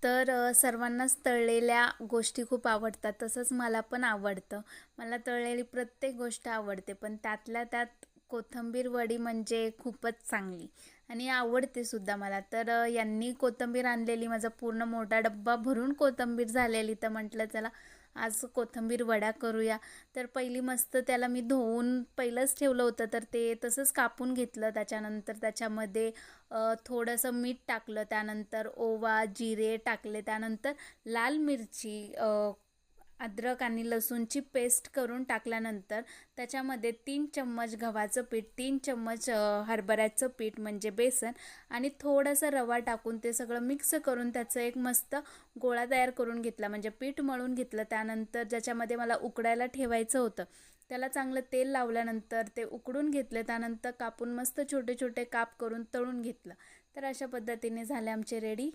तर सर्वांनाच तळलेल्या गोष्टी खूप आवडतात. तसंच मला पण आवडतं. मला तळलेली प्रत्येक गोष्ट आवडते. पण त्यातल्या त्यात कोथिंबीर वडी म्हणजे खूपच चांगली आणि आवडते सुद्धा मला. तर यांनी कोथिंबीर आणलेली, माझा पूर्ण मोठा डब्बा भरून कोथिंबीर झालेली. तर म्हटलं चला आज कोथिंबीर वड्या करूया. तर पहिली मस्त त्याला मी धुवून पहिलंच ठेवलं होतं. तर ते तसंच कापून घेतलं. त्याच्यानंतर त्याच्यामध्ये थोडंसं मीठ टाकलं, त्यानंतर ओवा, जिरे टाकले, त्यानंतर लाल मिरची, अद्रक आणि लसूणची पेस्ट करून टाकल्यानंतर त्याच्यामध्ये 3 चम्मच गव्हाचं पीठ, 3 चम्मच हरभऱ्याचं पीठ म्हणजे बेसन आणि थोडासा रवा टाकून ते सगळं मिक्स करून त्याचं एक मस्त गोळा तयार करून घेतला, म्हणजे पीठ मळून घेतलं. त्यानंतर ज्याच्यामध्ये मला उकडायला ठेवायचं होतं त्याला चांगलं तेल लावल्यानंतर ते उकडून घेतले. त्यानंतर कापून मस्त छोटे छोटे काप करून तळून घेतलं. तर अशा पद्धतीने झाले आमचे रेडी